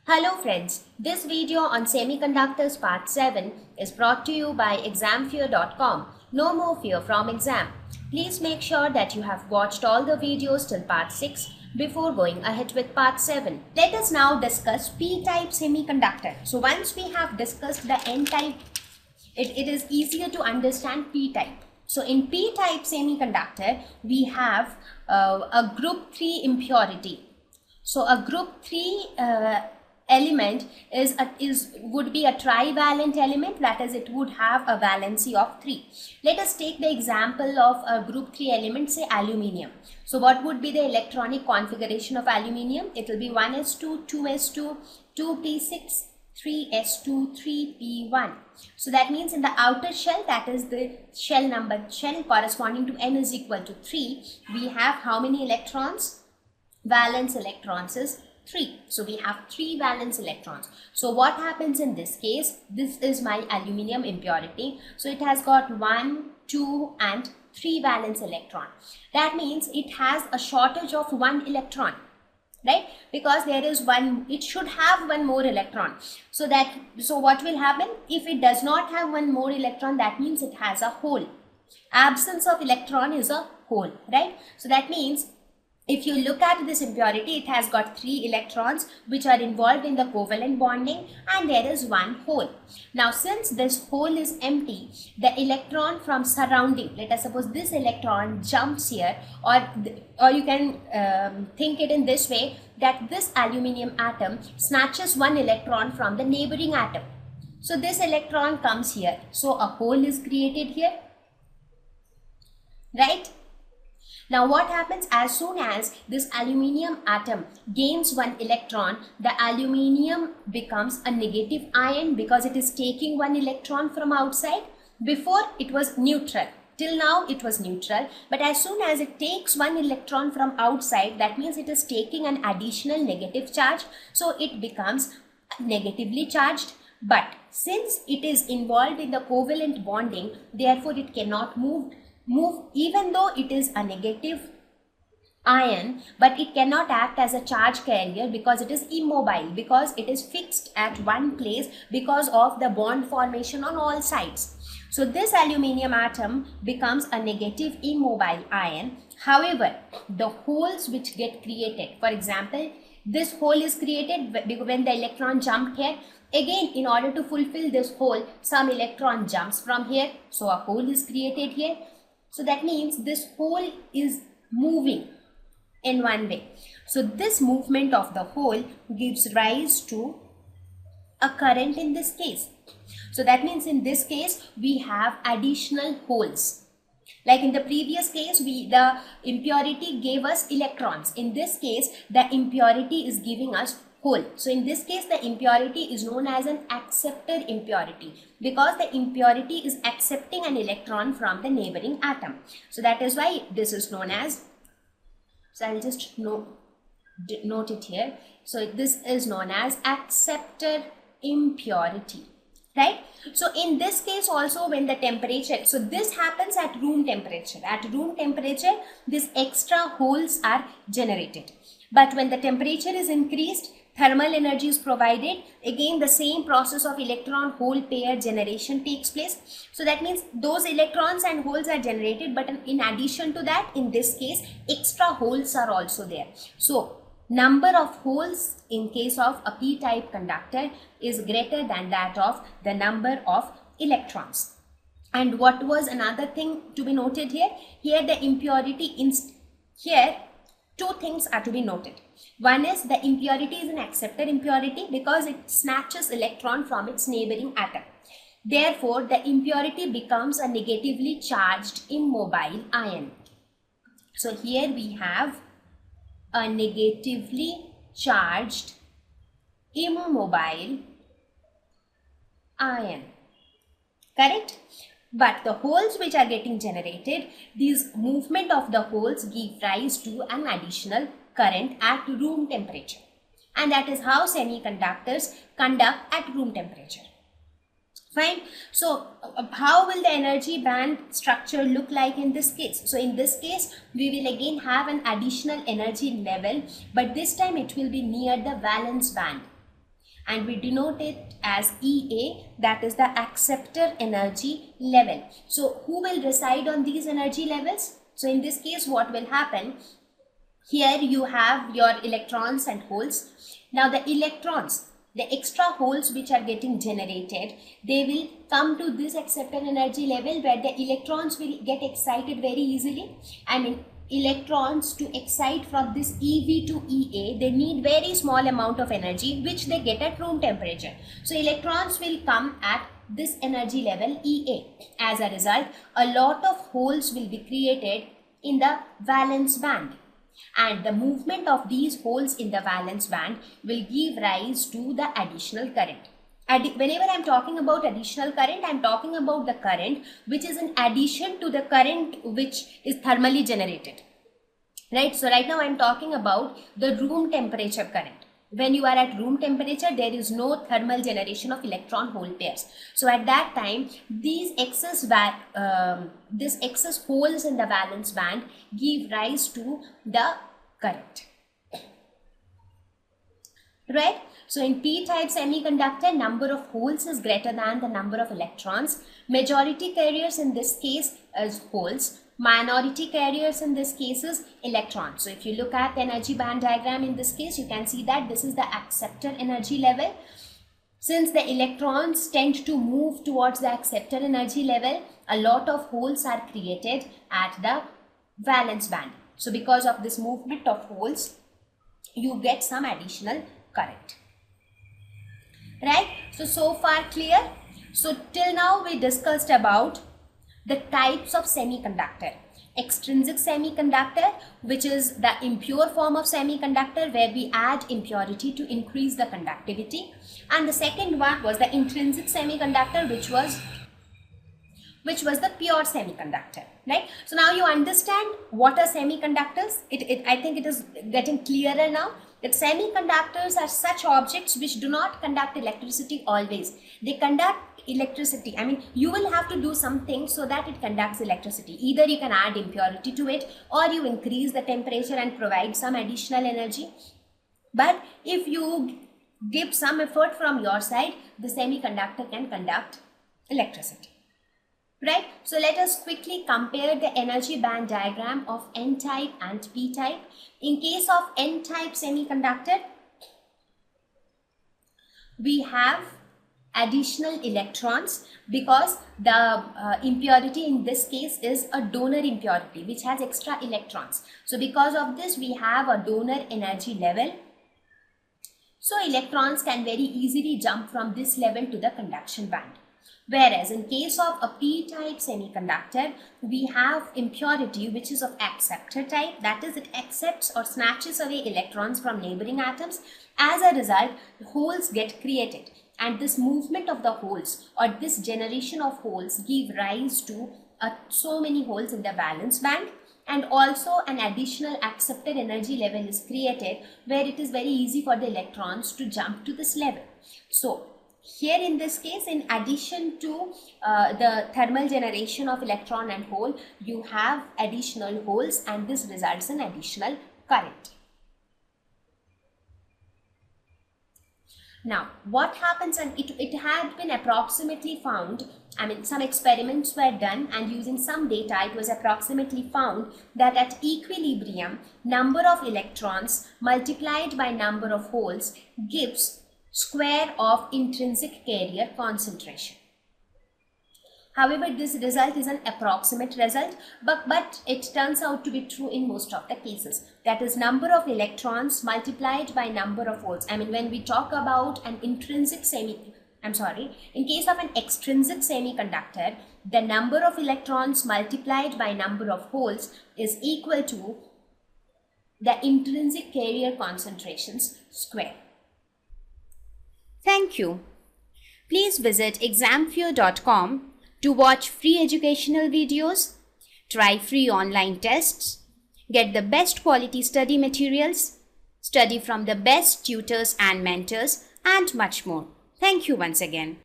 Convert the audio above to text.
Hello friends, this video on semiconductors part 7 is brought to you by examfear.com. No more fear from exam. Please make sure that you have watched all the videos till part 6 before going ahead with part 7. Let us now discuss p-type semiconductor. So once we have discussed the n-type, it is easier to understand p-type. So in p-type semiconductor, we have a group 3 impurity. So a group 3 element would be a trivalent element, that is, it would have a valency of 3. Let us take the example of a group 3 element, say aluminium. So what would be the electronic configuration of aluminium? It will be 1s2, 2s2, 2p6, 3s2, 3p1. So that means in the outer shell, that is the shell corresponding to n is equal to 3, we have how many electrons? Valence electrons is 3. So we have 3 valence electrons. So what happens in this case? This is my aluminium impurity. So it has got 1, 2 and 3 valence electron. That means it has a shortage of 1 electron, right? Because there is one, it should have one more electron. So what will happen? If it does not have one more electron, that means it has a hole. Absence of electron is a hole, right? So that means if you look at this impurity, it has got 3 electrons which are involved in the covalent bonding, and there is one hole. Now since this hole is empty, the electron from surrounding, let us suppose this electron jumps here, or you can think it in this way, that this aluminium atom snatches one electron from the neighboring atom. So this electron comes here, so a hole is created here, right? Now what happens? As soon as this aluminium atom gains one electron, the aluminium becomes a negative ion because it is taking one electron from outside. Before it was neutral. Till now it was neutral, but as soon as it takes one electron from outside, that means it is taking an additional negative charge. So it becomes negatively charged. But since it is involved in the covalent bonding, therefore it cannot move even though it is a negative ion, but it cannot act as a charge carrier because it is immobile, because it is fixed at one place because of the bond formation on all sides. So this aluminium atom becomes a negative immobile ion. However, the holes which get created, for example, this hole is created when the electron jumped here. Again, in order to fulfill this hole, some electron jumps from here, so a hole is created here. So that means this hole is moving in one way. So this movement of the hole gives rise to a current in this case. So that means in this case, we have additional holes. Like in the previous case, the impurity gave us electrons. In this case, the impurity is giving us hole. So in this case, the impurity is known as an acceptor impurity because the impurity is accepting an electron from the neighboring atom. So that is why this is known as, so I'll just note it here. So this is known as acceptor impurity, right? So in this case also, when the temperature, so this happens at room temperature. At room temperature, these extra holes are generated. But when the temperature is increased, thermal energy is provided. Again, the same process of electron hole pair generation takes place. So that means those electrons and holes are generated, but in addition to that, in this case, extra holes are also there. So number of holes in case of a p-type conductor is greater than that of the number of electrons. And what was another thing to be noted here? Here the impurity here two things are to be noted. One is the impurity is an acceptor impurity because it snatches electron from its neighboring atom. Therefore, the impurity becomes a negatively charged immobile ion. So here we have a negatively charged immobile ion. Correct? But the holes which are getting generated, these movement of the holes give rise to an additional current at room temperature. And that is how semiconductors conduct at room temperature. Fine. So how will the energy band structure look like in this case? So in this case, we will again have an additional energy level, but this time it will be near the valence band. and we denote it as EA, that is the acceptor energy level. So who will reside on these energy levels? So in this case, what will happen? Here you have your electrons and holes. Now the electrons, the extra holes which are getting generated, they will come to this acceptor energy level where the electrons will get excited very easily. I mean, electrons to excite from this EV to EA, they need very small amount of energy which they get at room temperature. So electrons will come at this energy level EA. As a result, a lot of holes will be created in the valence band, and the movement of these holes in the valence band will give rise to the additional current. Whenever I am talking about additional current, I am talking about the current which is in addition to the current which is thermally generated. Right? So right now I am talking about the room temperature current. When you are at room temperature, there is no thermal generation of electron hole pairs. So at that time, these excess holes in the valence band give rise to the current. Right? So in p-type semiconductor, number of holes is greater than the number of electrons. Majority carriers in this case is holes. Minority carriers in this case is electrons. So if you look at the energy band diagram in this case, you can see that this is the acceptor energy level. Since the electrons tend to move towards the acceptor energy level, a lot of holes are created at the valence band. So because of this movement of holes, you get some additional current. Right? So far clear? So till now we discussed about the types of semiconductor. Extrinsic semiconductor, which is the impure form of semiconductor where we add impurity to increase the conductivity. And the second one was the intrinsic semiconductor, which was the pure semiconductor, right? So now you understand what are semiconductors. I think it is getting clearer now that semiconductors are such objects which do not conduct electricity always. They conduct electricity. I mean, you will have to do something so that it conducts electricity. Either you can add impurity to it, or you increase the temperature and provide some additional energy. But if you give some effort from your side, the semiconductor can conduct electricity. Right? So let us quickly compare the energy band diagram of N-type and P-type. In case of N-type semiconductor, we have additional electrons because the impurity in this case is a donor impurity which has extra electrons. So because of this, we have a donor energy level. So electrons can very easily jump from this level to the conduction band. Whereas in case of a p-type semiconductor, we have impurity which is of acceptor type, that is, it accepts or snatches away electrons from neighboring atoms. As a result, holes get created, and this movement of the holes or this generation of holes give rise to so many holes in the valence band, and also an additional acceptor energy level is created where it is very easy for the electrons to jump to this level. So here in this case, in addition to the thermal generation of electron and hole, you have additional holes, and this results in additional current. Now, what happens, and it had been approximately found, I mean, some experiments were done, and using some data, it was approximately found that at equilibrium, number of electrons multiplied by number of holes gives square of intrinsic carrier concentration. However, this result is an approximate result, but it turns out to be true in most of the cases. That is, number of electrons multiplied by number of holes. I mean, when we talk about an in case of an extrinsic semiconductor, the number of electrons multiplied by number of holes is equal to the intrinsic carrier concentrations square. Thank you. Please visit examfear.com to watch free educational videos, try free online tests, get the best quality study materials, study from the best tutors and mentors, and much more. Thank you once again.